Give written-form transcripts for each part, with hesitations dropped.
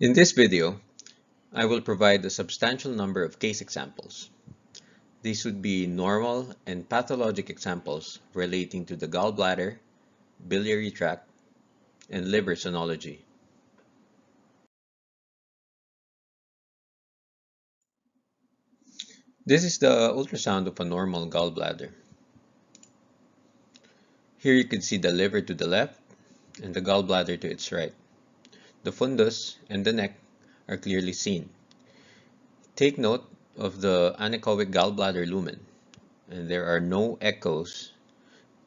In this video, I will provide a substantial number of case examples. These would be normal and pathologic examples relating to the gallbladder, biliary tract, and liver sonology. This is the ultrasound of a normal gallbladder. Here you can see the liver to the left and the gallbladder to its right. The fundus and the neck are clearly seen. Take note of the anechoic gallbladder lumen, and there are no echoes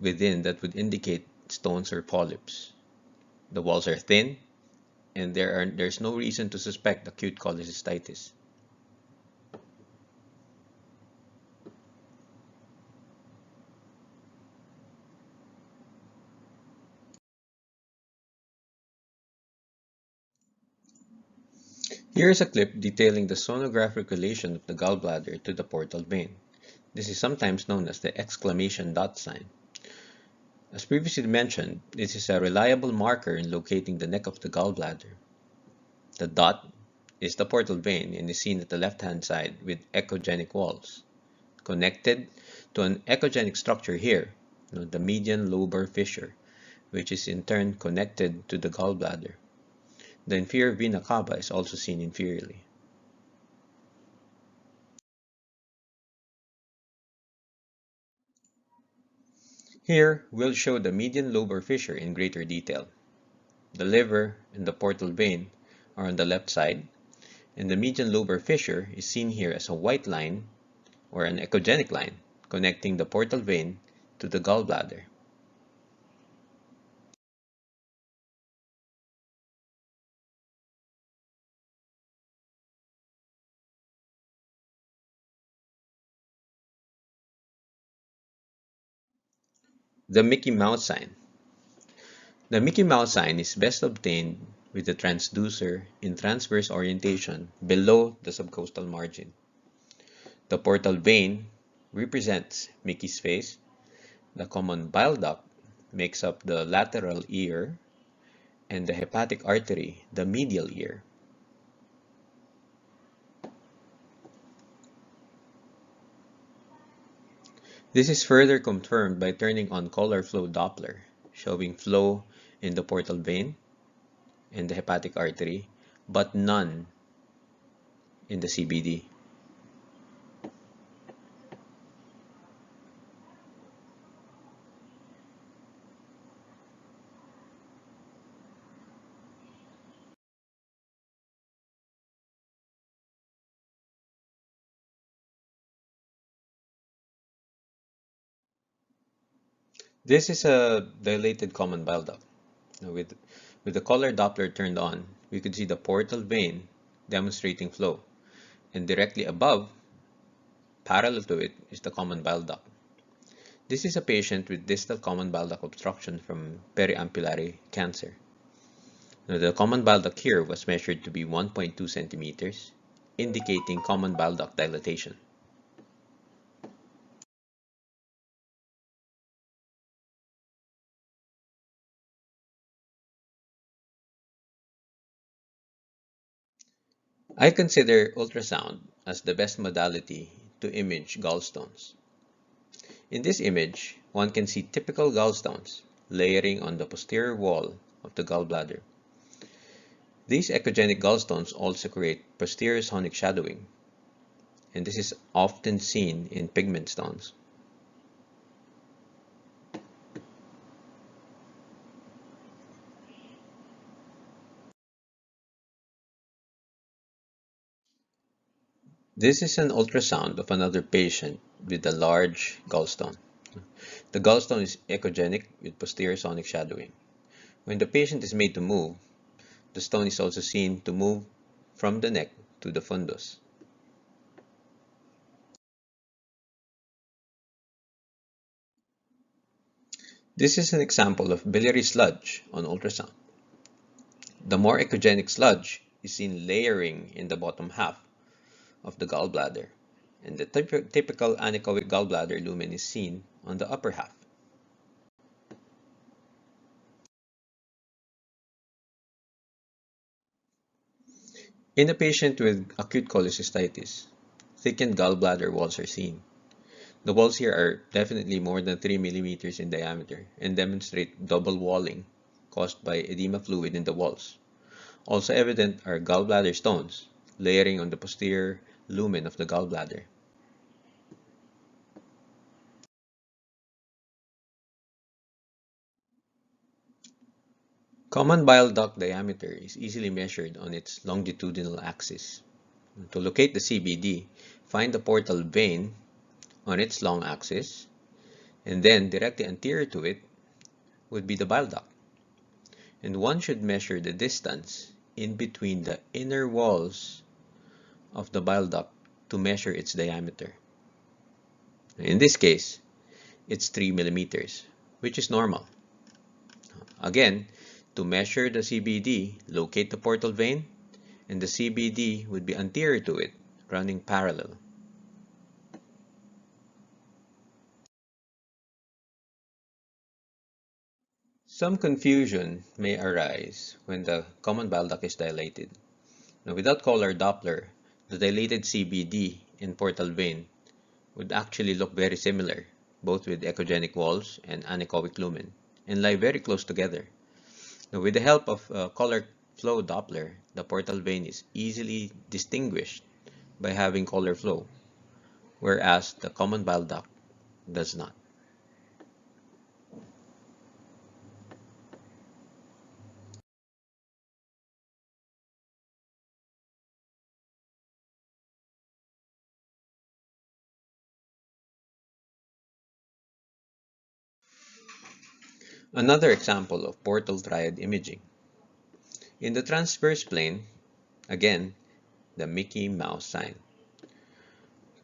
within that would indicate stones or polyps. The walls are thin, and there's no reason to suspect acute cholecystitis. Here is a clip detailing the sonographic relation of the gallbladder to the portal vein. This is sometimes known as the exclamation dot sign. As previously mentioned, this is a reliable marker in locating the neck of the gallbladder. The dot is the portal vein and is seen at the left-hand side with echogenic walls, connected to an echogenic structure here, the median lobar fissure, which is in turn connected to the gallbladder. The inferior vena cava is also seen inferiorly. Here, we'll show the median lobar fissure in greater detail. The liver and the portal vein are on the left side, and the median lobar fissure is seen here as a white line or an echogenic line connecting the portal vein to the gallbladder. The Mickey Mouse sign. The Mickey Mouse sign is best obtained with the transducer in transverse orientation below the subcostal margin. The portal vein represents Mickey's face. The common bile duct makes up the lateral ear, and the hepatic artery the medial ear. This is further confirmed by turning on collar flow Doppler, showing flow in the portal vein and the hepatic artery, but none in the CBD. This is a dilated common bile duct. Now with the collar Doppler turned on, we could see the portal vein demonstrating flow, and directly above, parallel to it, is the common bile duct. This is a patient with distal common bile duct obstruction from periampullary cancer. Now, the common bile duct here was measured to be 1.2 centimeters, indicating common bile duct dilatation. I consider ultrasound as the best modality to image gallstones. In this image, one can see typical gallstones layering on the posterior wall of the gallbladder. These echogenic gallstones also create posterior sonic shadowing, and this is often seen in pigment stones. This is an ultrasound of another patient with a large gallstone. The gallstone is echogenic with posterior sonic shadowing. When the patient is made to move, the stone is also seen to move from the neck to the fundus. This is an example of biliary sludge on ultrasound. The more echogenic sludge is seen layering in the bottom half of the gallbladder, and the typical anechoic gallbladder lumen is seen on the upper half. In a patient with acute cholecystitis, thickened gallbladder walls are seen. The walls here are definitely more than 3 millimeters in diameter and demonstrate double walling caused by edema fluid in the walls. Also evident are gallbladder stones layering on the posterior lumen of the gallbladder. Common bile duct diameter is easily measured on its longitudinal axis. To locate the CBD, find the portal vein on its long axis, and then directly anterior to it would be the bile duct. And one should measure the distance in between the inner walls of the bile duct to measure its diameter. In this case, it's 3 millimeters, which is normal. Again, to measure the CBD, locate the portal vein, and the CBD would be anterior to it, running parallel. Some confusion may arise when the common bile duct is dilated. Now, without color Doppler, the dilated CBD and portal vein would actually look very similar, both with echogenic walls and anechoic lumen, and lie very close together. Now, with the help of color flow Doppler, the portal vein is easily distinguished by having color flow, whereas the common bile duct does not. Another example of portal triad imaging. In the transverse plane, again, the Mickey Mouse sign.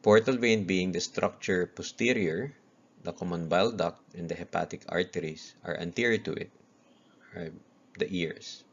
Portal vein being the structure posterior, the common bile duct and the hepatic arteries are anterior to it, or the ears.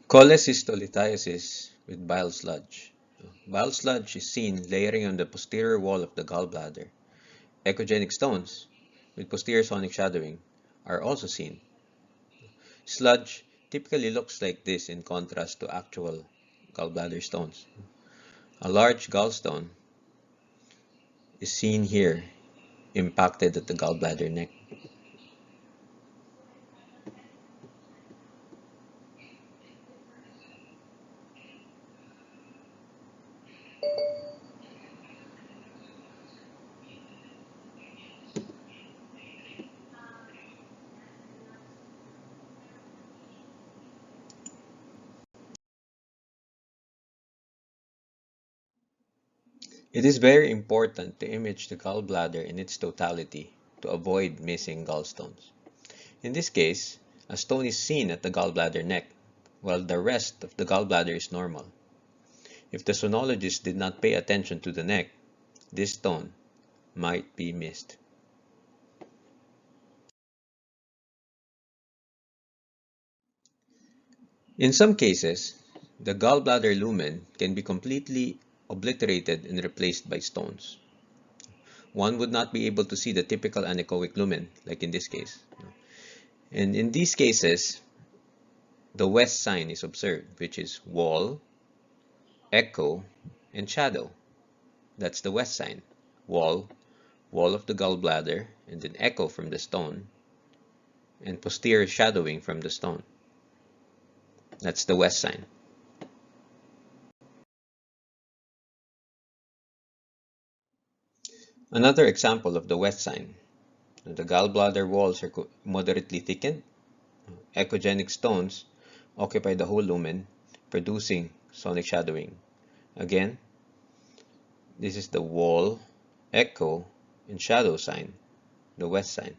Cholecystolithiasis with bile sludge. Bile sludge is seen layering on the posterior wall of the gallbladder. Echogenic stones with posterior sonic shadowing are also seen. Sludge typically looks like this in contrast to actual gallbladder stones. A large gallstone is seen here, impacted at the gallbladder neck. It is very important to image the gallbladder in its totality to avoid missing gallstones. In this case, a stone is seen at the gallbladder neck, while the rest of the gallbladder is normal. If the sonologist did not pay attention to the neck, this stone might be missed. In some cases, the gallbladder lumen can be completely obliterated and replaced by stones. One would not be able to see the typical anechoic lumen, like in this case. And in these cases, the west sign is observed, which is wall, echo, and shadow. That's the west sign. Wall, wall of the gallbladder, and then echo from the stone, and posterior shadowing from the stone. That's the west sign. Another example of the west sign. The gallbladder walls are moderately thickened. Echogenic stones occupy the whole lumen, producing sonic shadowing. Again, this is the wall, echo, and shadow sign, the west sign.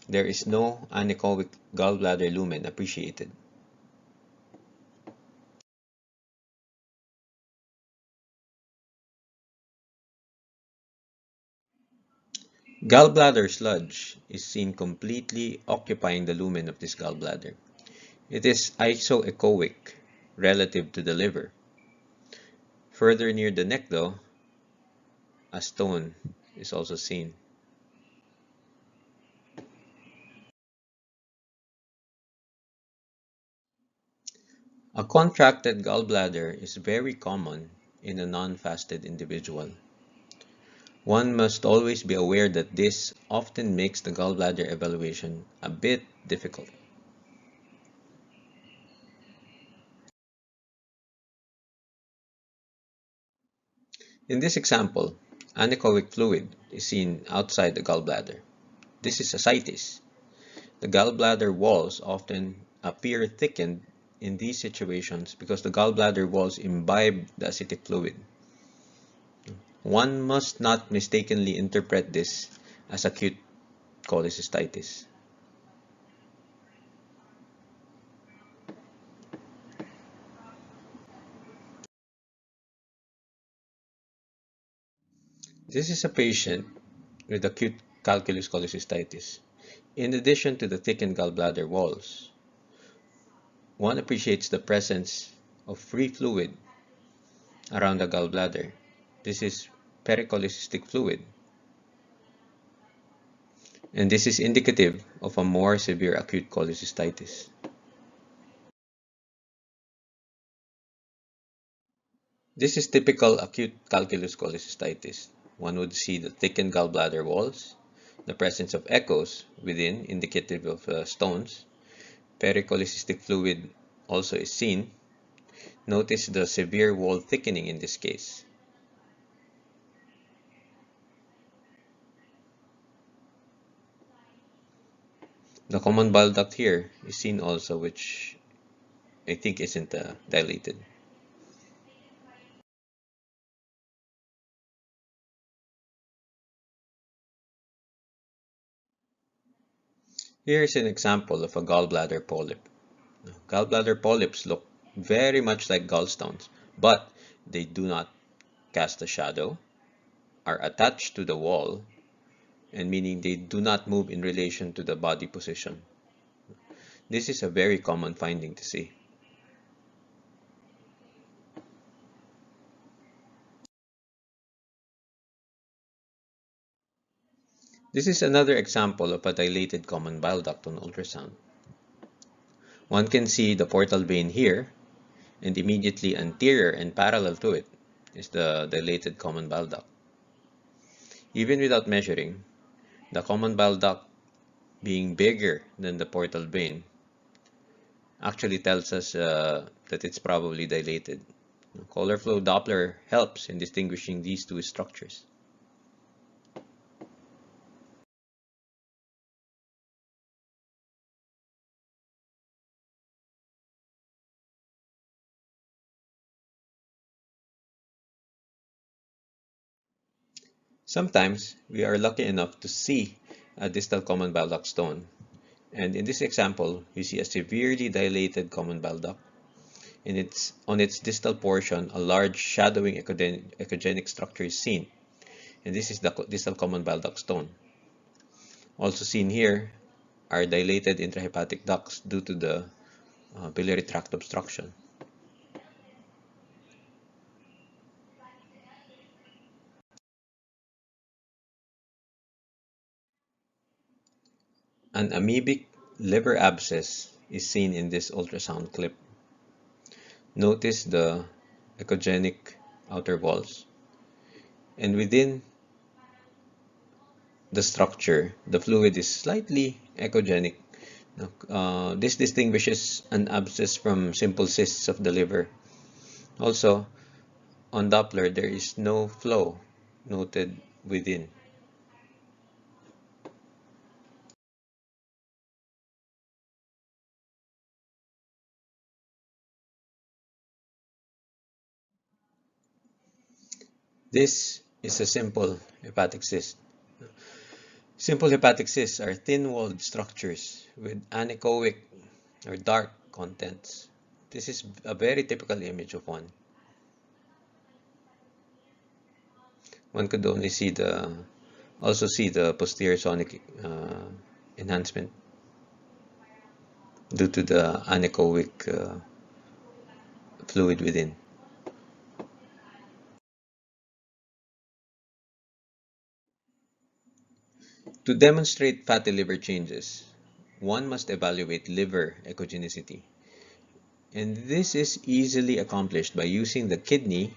There is no anechoic gallbladder lumen appreciated. Gallbladder sludge is seen completely occupying the lumen of this gallbladder. It is isoechoic relative to the liver. Further near the neck, though, a stone is also seen. A contracted gallbladder is very common in a non-fasted individual. One must always be aware that this often makes the gallbladder evaluation a bit difficult. In this example, anechoic fluid is seen outside the gallbladder. This is ascites. The gallbladder walls often appear thickened in these situations because the gallbladder walls imbibe the ascitic fluid. One must not mistakenly interpret this as acute cholecystitis. This is a patient with acute calculus cholecystitis. In addition to the thickened gallbladder walls, one appreciates the presence of free fluid around the gallbladder. This is pericholecystic fluid, and this is indicative of a more severe acute cholecystitis. This is typical acute calculus cholecystitis. One would see the thickened gallbladder walls, the presence of echoes within, indicative of stones. Pericholecystic fluid also is seen. Notice the severe wall thickening in this case. The common bile duct here is seen also, which I think isn't dilated. Here is an example of a gallbladder polyp. Gallbladder polyps look very much like gallstones, but they do not cast a shadow, are attached to the wall, and meaning they do not move in relation to the body position. This is a very common finding to see. This is another example of a dilated common bile duct on ultrasound. One can see the portal vein here, and immediately anterior and parallel to it is the dilated common bile duct. Even without measuring, the common bile duct being bigger than the portal vein actually tells us that it's probably dilated. Color flow Doppler helps in distinguishing these two structures. Sometimes we are lucky enough to see a distal common bile duct stone, and in this example we see a severely dilated common bile duct. On its distal portion, a large shadowing echogenic structure is seen, and this is the distal common bile duct stone. Also seen here are dilated intrahepatic ducts due to the biliary tract obstruction. An amoebic liver abscess is seen in this ultrasound clip. Notice the echogenic outer walls. And within the structure, the fluid is slightly echogenic. This distinguishes an abscess from simple cysts of the liver. Also, on Doppler, there is no flow noted within. This is a simple hepatic cyst. Simple hepatic cysts are thin-walled structures with anechoic or dark contents. This is a very typical image of one. One could only see the Also see the posterior sonic enhancement due to the anechoic fluid within. To demonstrate fatty liver changes, one must evaluate liver echogenicity. And this is easily accomplished by using the kidney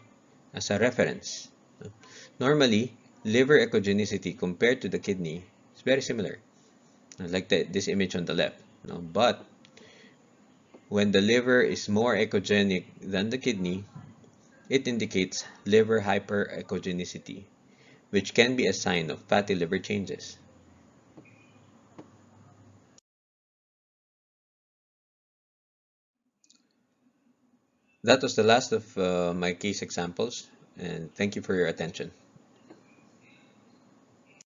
as a reference. Normally, liver echogenicity compared to the kidney is very similar, like this image on the left. But when the liver is more echogenic than the kidney, it indicates liver hyperechogenicity, which can be a sign of fatty liver changes. That was the last of my case examples, and thank you for your attention.